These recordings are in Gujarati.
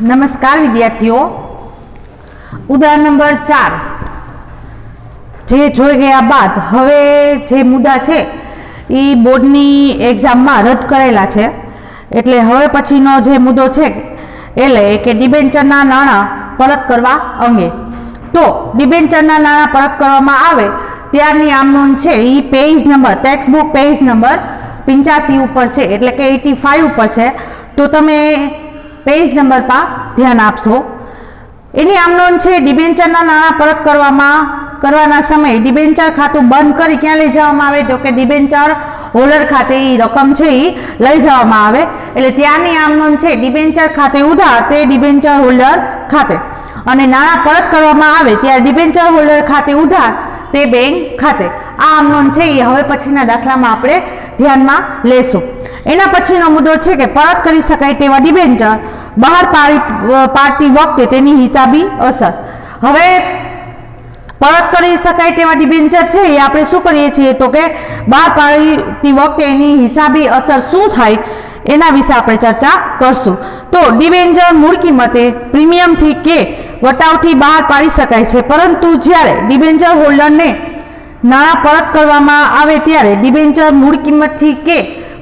नमस्कार विद्यार्थीओ, उदाहरण नंबर 4 जे जोई गया बाद हवे जे मुद्दा छे ई बोर्डनी एक्जाममां रद करेला छे। एटले हवे पछीनो जे मुद्दो छे एटले के डिबेन्चરના નાણાં परत करवा अंगे। तो डिबेन्चરના નાણાં परत करवामां आवे त्यारनी आम नोंध छे ई page number text book page number 85 उपर छे, एटले के 85 उपर छे। तो तमे पेज नंबर पर ध्यान आपशो। एनी आम नोंध छे डिबेन्चરના નાણાં परत करवाना समय डिबेन्चर खातुं बंद करी क्यां लई जवामां आवे, तो के डिबेन्चर होल्डर खाते ई रकम छे ई लई जवामां आवे। एटले त्यारनी आम नोंध छे डिबेन्चर खाते उधार ते डिबेन्चर होल्डर खाते, अने नाણાં परत करवामां आवे त्यारे डिबेन्चर होल्डर खाते उधार ते बैंक खाते। आ आम नोंध छे ई हवे पछीना दाखलामां आपणे ध्यानमां लेशुं। एना पछीनो मुद्दो छे के परत करी शकाय तेवा डिबेन्चर बहार पाडती वखते तेनी हिसाबी असर। हवे परत करी शकाय तेवा डिबेन्चर छे ए आपणे शुं करीए छीए तो के बहार पाडती वखते एनी हिसाबी असर शुं थाय एना विશે આપણે ચર્ચા કરશું। તો ડિબેન્ચર મૂળ કિંમતે પ્રીમિયમથી કે વટાવથી બહાર પાડી શકાય છે, પરંતુ જ્યારે ડિબેન્ચર હોલ્ડરને નાણાં પરત કરવામાં આવે ત્યારે ડિબેન્ચર મૂળ કિંમતથી કે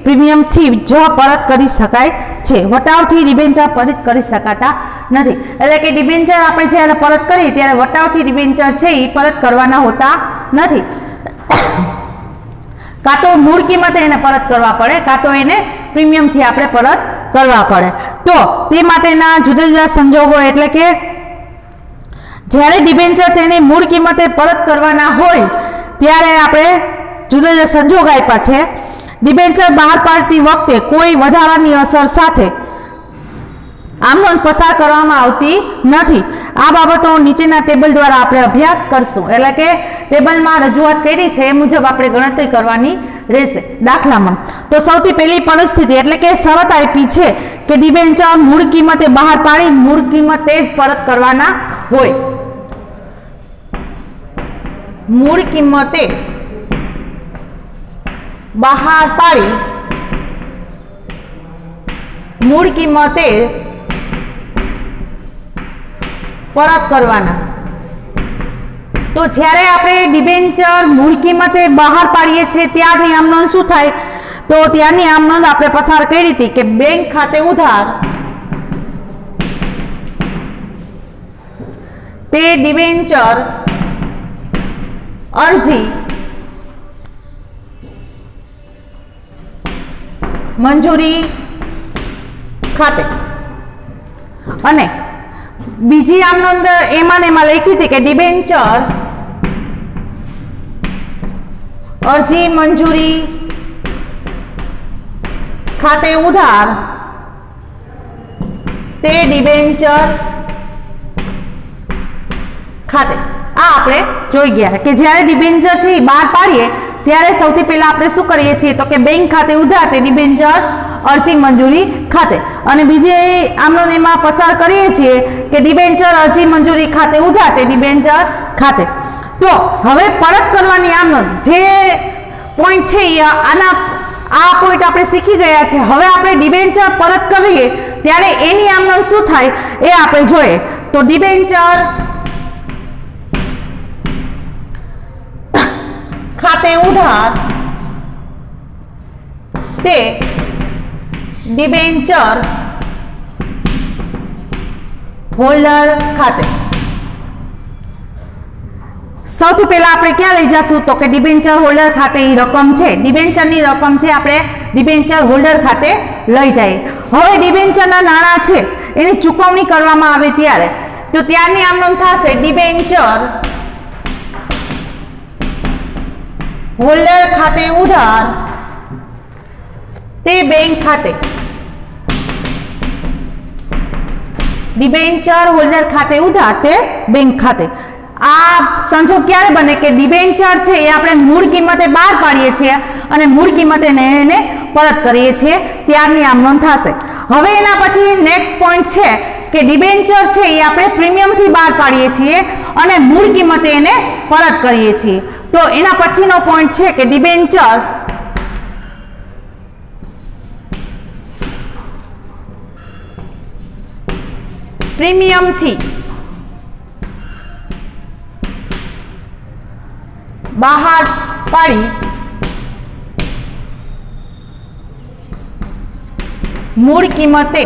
પ્રીમિયમથી જ પરત કરી શકાય છે, વટાવથી ડિબેન્ચર પરત કરી શકાતા નથી। એટલે કે ડિબેન્ચર આપણે જ્યારે પરત કરીએ ત્યારે વટાવથી ડિબેન્ચર છે એ પરત કરવાના હોતા નથી। કાં તો મૂળ કિંમતે એને પરત કરવા પડે, કાં તો એને પ્રીમિયમથી આપણે પરત કરવા પડે। તો તે માટેના જુદા જુદા સંજોગો એટલે કે જ્યારે ડિબેન્ચર તેની મૂળ કિંમતે પરત કરવાના હોય ત્યારે આપણે જુદા જુદા સંજોગ આપ્યા છે। ડિબેન્ચર બહાર પાડતી વખતે કોઈ વધારાની અસર સાથે આમ નોંધ પસાર કરવામાં આવતી નથી। આ બાબતો નીચેના ટેબલ દ્વારા આપણે અભ્યાસ કરશું, એટલે કે ટેબલમાં રજૂઆત કરી છે એ મુજબ આપણે ગણતરી કરવાની રહેશે। દાખલામાં તો સૌથી પહેલી પરિસ્થિતિ એટલે કે શરત આપી છે કે ડિબેન્ચર મૂળ કિંમતે બહાર પાડી મૂળ કિંમતે જ પરત કરવાના હોય। મૂળ કિંમતે બહાર પાડી મૂળ કિંમતે परत करवाना। तो ज्यारे आपणे डिबेन्चर मूळ किंमते बहार पाडीए छे त्यारनी आम नोंध शुं थाय, तो त्यारनी आम नोंध आपणे पसार करी हती के बैंक खाते उधार ते डिबेन्चर अरजी मंजूरी खाते। अने बीजी आम नोंध एमां ने एमां लखी थी के डिबेन्चर अरजी मंजूरी खाते उधार ते डिबेन्चर खाते। आ आपणे जोई गया के ज्यारे डिबेन्चर छे बहार पाडीए त्यारे सौथी पहेला आपणे शुं करीए छीए तो के बैंक खाते उधार ते डिबेन्चर अरजी मंजूरी खाते, अने बीजे आम नोंध एमां पसार करीए छीए के डिबेन्चर अरजी मंजूरी खाते उधार ते डिबेन्चर खाते। तो हवे परत करवानी आम नोंध जे पॉइंट छे आना आ पॉइंट आपणे शीखी गया छे। हवे आपणे डिबेन्चर परत करीए त्यारे एनी आम नोंध शुं थाय ए आपणे जोईए। तो डिबेन्चर खाते उधार ते डिबेन्चर होल्डर खाते। सौथी पहला आपणे क्या लई जाशुं तो के डिबेन्चर होल्डर खाते ई रकम छे, डिबेन्चरनी रकम छे आपणे डिबेन्चर होल्डर खाते लई जाईए। हवे डिबेन्चરના નાણાં छे एनी चूकवणी करवामां आवे त्यारे तो त्यारनी आम नोंध थशे डिबेन्चर होल्डर खाते उधार ते बैंक खाते। डिबेन्चर होल्डर खाते उधार ते बैंक खाते। आ संजोग क्यारे बने के डिबेन्चर छे ए आपणे मूळ किंमते बहार पाडीए छीए अने मूळ किंमते ने परत करीए छीए त्यारनी आम नोंध थशे। हवे एना पछी नेक्स्ट पॉइंट छे के डिबेन्चर छे ए आपणे प्रीमियम थी बहार पाडीए छीए अने मूळ किंमते एने परत करीए छीए। तो एना पछीनो पॉइंट छे के डिबेन्चर પ્રીમિયમથી બહાર પાડી મૂળ કિંમતે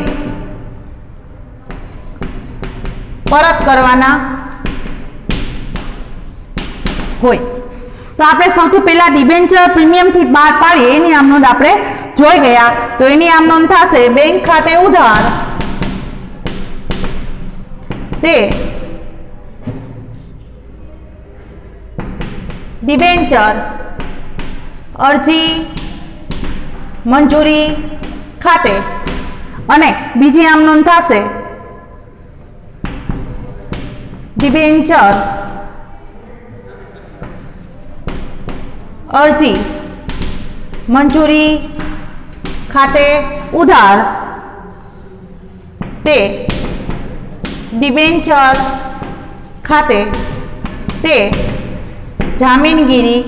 પરત કરવાના હોય. તો આપણે સૌથી પહેલા ડિબેન્ચર પ્રીમિયમથી બહાર પાડીએ એની આમ નોંધ આપણે જોઈ ગયા. તો એની આમ નોંધ થશે બેંક ખાતે ઉધાર તે ડિબેન્ચર અરજી મંજૂરી ખાતે, અને બીજી આમ નોંધ થશે ડિબેન્ચર અરજી મંજૂરી ખાતે ઉધાર તે ડિબેન્ચર ખાતે તે જામીનગીરી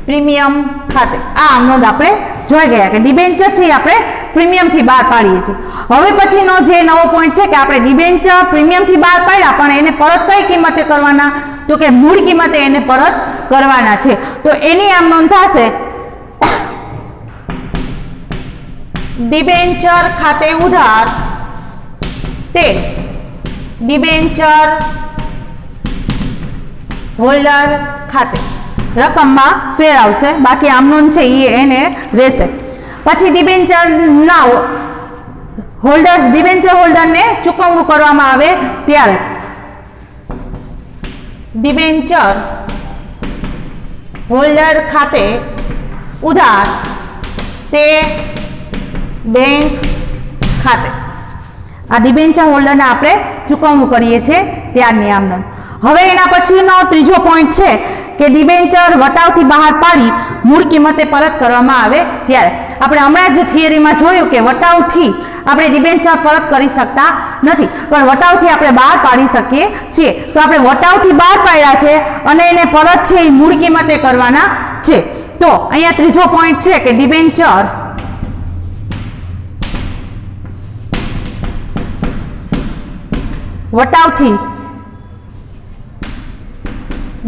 પ્રીમિયમ ખાતે. આ આમ નોંધ આપણે જોઈ ગયા કે ડિબેન્ચર છે એ આપણે પ્રીમિયમથી બહાર પાડીએ છીએ. હવે પછીનો જે નવો પોઈન્ટ છે કે આપણે ડિબેન્ચર પ્રીમિયમથી બહાર પાડ્યા પણ એને પરત કઈ કિંમતે કરવાના, તો કે મૂળ કિંમતે એને પરત કરવાના છે. તો એની આમ નોંધ થશે ડિબેન્ચર ખાતે ઉધાર તે ડિબેન્ચર હોલ્ડર ખાતે. રકમમાં ફેર આવશે, બાકી આમ નોંધ છે એ એને રહેશે. પછી ડિબેન્ચર ના હોલ્ડર ડિબેન્ચર હોલ્ડરને ચૂકવણું કરવામાં આવે ત્યારે ડિબેન્ચર હોલ્ડર ખાતે ઉધાર તે બેંક ખાતે. આ ડિબેન્ચર હોલ્ડરને આપણે ચૂકવણું કરીએ છીએ ત્યારની આમ નોંધ. હવે એના પછીનો ત્રીજો પોઈન્ટ છે કે ડિબેન્ચર વટાવથી બહાર પાડી મૂળ કિંમતે પરત કરવામાં આવે ત્યારે. આપણે હમણાં જ થિયરીમાં જોયું કે વટાવથી આપણે ડિબેન્ચર પરત કરી શકતા નથી, પણ વટાવથી આપણે બહાર પાડી શકીએ છીએ. તો આપણે વટાવથી બહાર પાડ્યા છે અને એને પરત છે એ મૂળ કિંમતે કરવાના છે. તો અહીંયા ત્રીજો પોઈન્ટ છે કે ડિબેન્ચર વટાવથી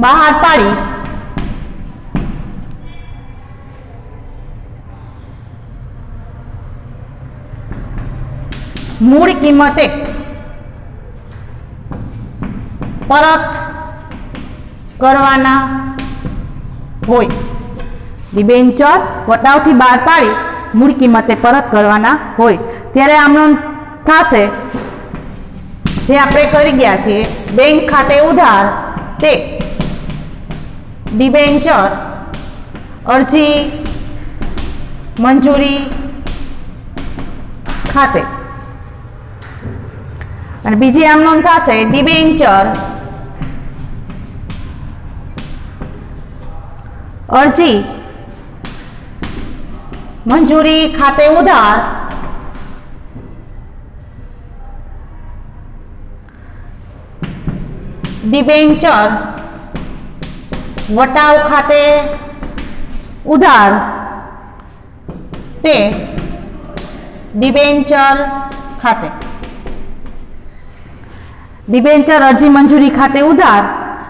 બહાર પાડી મૂળ કિંમતે પરત કરવાના હોય. ડિબેન્ચર વટાવથી બહાર પાડી મૂળ કિંમતે પરત કરવાના હોય ત્યારે આમ નોંધ થશે જે આપણે કરી ગયા છીએ બેંક ખાતે ઉધાર તે ડિબેન્ચર અરજી મંજૂરી ખાતે. અને બીજી આમ નોંધ થશે ડિબેન્ચર અરજી મંજૂરી ખાતે ઉધાર ડિબેન્ચર વટાવ ખાતે ઉધાર તે ડિબેન્ચર ખાતે. ડિબેન્ચર અરજી મંજૂરી ખાતે ઉધાર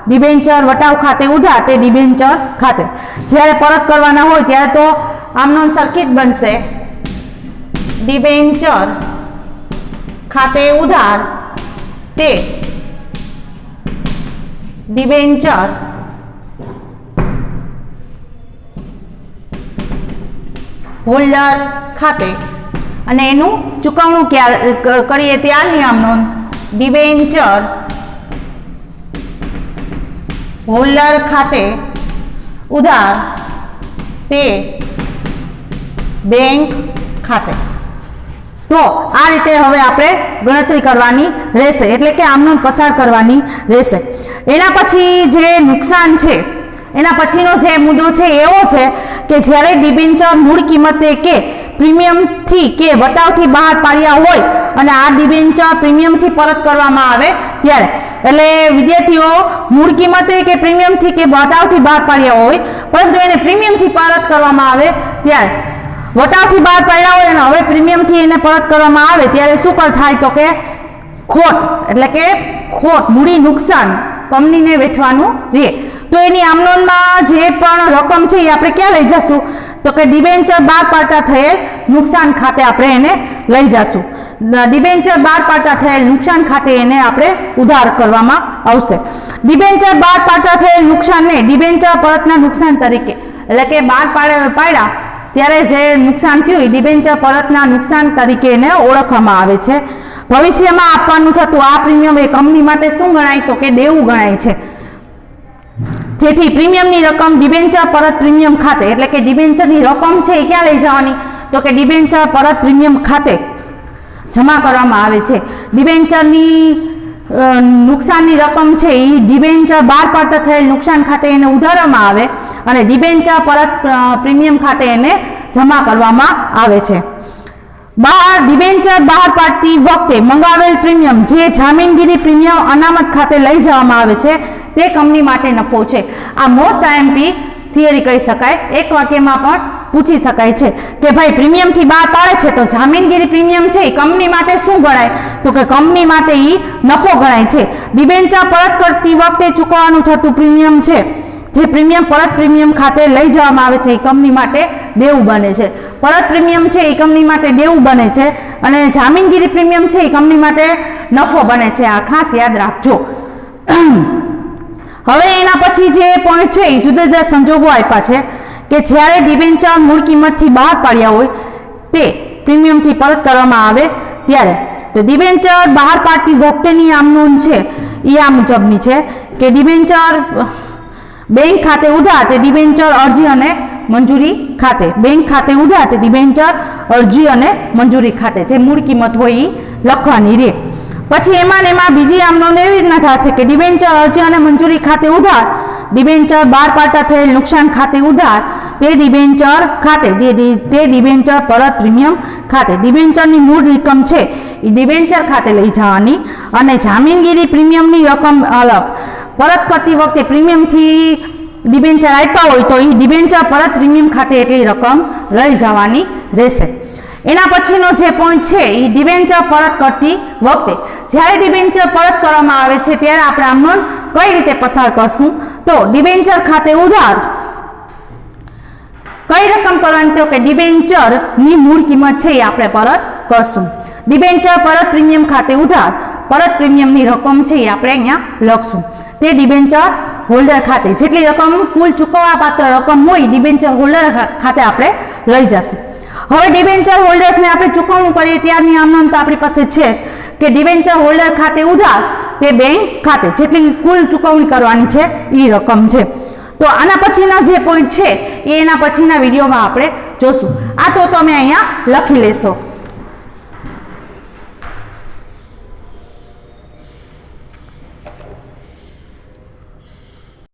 ડિબેન્ચર વટાવ ખાતે ઉધાર તે ડિબેન્ચર ખાતે. જ્યારે પરત કરવાના હોય ત્યારે તો આમનો સરખી જ બનશે ડિબેન્ચર ખાતે ઉધાર તે ડિબેન્ચર હોલ્ડર ખાતે. અને એનું ચૂકવણું કરીએ ત્યારની આમ નોંધ ડિબેન્ચર હોલ્ડર ખાતે ઉધાર તે બેંક ખાતે. તો આ રીતે હવે આપણે ગણતરી કરવાની રહેશે, એટલે કે આમનો પસાર કરવાની રહેશે. એના પછી જે નુકસાન છે એના પછીનો જે મુદ્દો છે એવો છે કે જ્યારે ડિબેન્ચર મૂળ કિંમતે કે પ્રીમિયમથી કે વટાવથી બહાર પાડ્યા હોય અને આ ડિબેન્ચર પ્રીમિયમથી પરત કરવામાં આવે ત્યારે. એટલે વિદ્યાર્થીઓ મૂળ કિંમતે કે પ્રીમિયમથી કે વટાવથી બહાર પાડ્યા હોય પરંતુ એને પ્રીમિયમથી પરત કરવામાં આવે ત્યારે વટાવથી બહાર પાડ્યા હોય અને હવે પ્રીમિયમથી એને પરત કરવામાં આવે ત્યારે શું થાય તો કે ખોટ એટલે કે ખોટ મૂડી નુકસાન કંપનીને વેઠવાનું રહે. તો એની આમ નોંધમાં જે પણ રકમ છે એ આપણે ક્યાં લઈ જશું? તો કે ડિબેન્ચર બહાર પાડતા થયેલ નુકસાન ખાતે આપણે એને લઈ જશું. ડિબેન્ચર બહાર પાડતા થયેલ નુકસાન ખાતે એને આપણે ઉધાર કરવામાં આવશે. ડિબેન્ચર બહાર પાડતા થયેલ નુકસાનને ડિબેન્ચર પરતના નુકસાન તરીકે એટલે કે બહાર પાડ્યા ત્યારે જે નુકસાન થયું એ ડિબેન્ચર પરતના નુકસાન તરીકે એને ઓળખવામાં આવે છે. ભવિષ્યમાં આપવાનું થતું આ પ્રીમિયમ એ કંપની માટે શું ગણાય? તો કે દેવું ગણાય છે. જેથી પ્રીમિયમની રકમ ડિબેન્ચર પરત પ્રીમિયમ ખાતે એટલે કે ડિબેન્ચરની રકમ છે એ ક્યાં લઈ જવાની? તો કે ડિબેન્ચર પરત પ્રીમિયમ ખાતે જમા કરવામાં આવે છે. ડિબેન્ચરની નુકસાનની રકમ છે એ ડિબેન્ચર બહાર પાડતા થયેલ નુકસાન ખાતે એને ઉધારવામાં આવે અને ડિબેન્ચર પરત પ્રીમિયમ ખાતે એને જમા કરવામાં આવે છે. ડિબેન્ચર બહાર પાડતી વખતે મંગાવેલ પ્રીમિયમ જે જામીનગીરી પ્રીમિયમ અનામત ખાતે લઈ જવામાં આવે છે તે કંપની માટે નફો છે. આ મોસ્ટ આઈએમપી થિયરી કહી શકાય. એક વાક્યમાં પણ પૂછી શકાય છે કે ભાઈ પ્રીમિયમથી બહાર પાડે છે તો જામીનગીરી પ્રીમિયમ છે એ કંપની માટે શું ગણાય? તો કે કંપની માટે એ નફો ગણાય છે. ડિબેન્ચર પરત કરતી વખતે ચૂકવવાનું થતું પ્રીમિયમ છે જે પ્રીમિયમ પરત પ્રીમિયમ ખાતે લઈ જવામાં આવે છે એ કંપની માટે દેવું બને છે. પરત પ્રીમિયમ છે એ કંપની માટે દેવું બને છે અને જામીનગીરી પ્રીમિયમ છે એ કંપની માટે નફો બને છે. આ ખાસ યાદ રાખજો. હવે એના પછી જે પોઈન્ટ છે એ જુદા જુદા સંજોગો આપ્યા છે કે જ્યારે ડિબેન્ચર મૂળ કિંમતથી બહાર પાડ્યા હોય તે પ્રીમિયમથી પરત કરવામાં આવે ત્યારે. તો ડિબેન્ચર બહાર પાડતી વખતેની આમ નોંધ છે એ આ મુજબની છે કે ડિબેન્ચર બેંક ખાતે ઉધાર તે ડિબેન્ચર અરજી અને મંજૂરી ખાતે. બેંક ખાતે ઉધાર તે ડિબેન્ચર અરજી અને મંજૂરી ખાતે જે મૂળ કિંમત હોય એ લખવાની રહે. પછી એમાં બીજી આમ નોંધ એવી રીતના થશે કે ડિબેન્ચર અરજી અને મંજૂરી ખાતે ઉધાર ડિબેન્ચર બહાર પાડતા થયેલ નુકસાન ખાતે ઉધાર તે ડિબેન્ચર ખાતે તે ડિબેન્ચર પરત પ્રીમિયમ ખાતે. ડિબેન્ચરની મૂળ રકમ છે એ ડિબેન્ચર ખાતે લઈ જવાની અને જામીનગીરી પ્રીમિયમની રકમ અલગ. પરત કરતી વખતે પ્રીમિયમથી ડિબેન્ચર આપ્યા હોય તો એ ડિબેન્ચર પરત પ્રીમિયમ ખાતે એટલી રકમ લઈ જવાની રહેશે. એના પછીનો જે પોઈન્ટ છે એ ડિબેન્ચર પરત કરતી વખતે જ્યારે ડિબેન્ચર પરત કરવામાં આવે છે ત્યારે આપણે આમ નોંધ કઈ રીતે પસાર કરશું? તો ડિબેન્ચર ખાતે ઉધાર કઈ રકમ કરવાની? તો કે ડિબેન્ચરની મૂળ કિંમત છે એ આપણે પરત કરશું. ડિબેન્ચર પરત પ્રીમિયમ ખાતે ઉધાર પરત પ્રીમિયમની રકમ છે એ આપણે અહીંયા લખશું. તે ડિબેન્ચર હોલ્ડર ખાતે જેટલી રકમ કુલ ચૂકવવા પાત્ર રકમ હોય ડિબેન્ચર હોલ્ડર ખાતે આપણે લઈ જશું. હવે ડિબેન્ચર હોલ્ડર્સને આપણે ચૂકવણું કરીએ ત્યારની આમ નોંધ આપણી પાસે છે કે ડિબેન્ચર હોલ્ડર ખાતે ઉધાર તે બેંક ખાતે જેટલી કુલ ચૂકવણી કરવાની છે એ રકમ છે. તો આના પછીના જે પોઈન્ટ છે એ એના પછીના વિડીયોમાં આપણે જોશું. આ તો તમે અહીંયા લખી લેશો.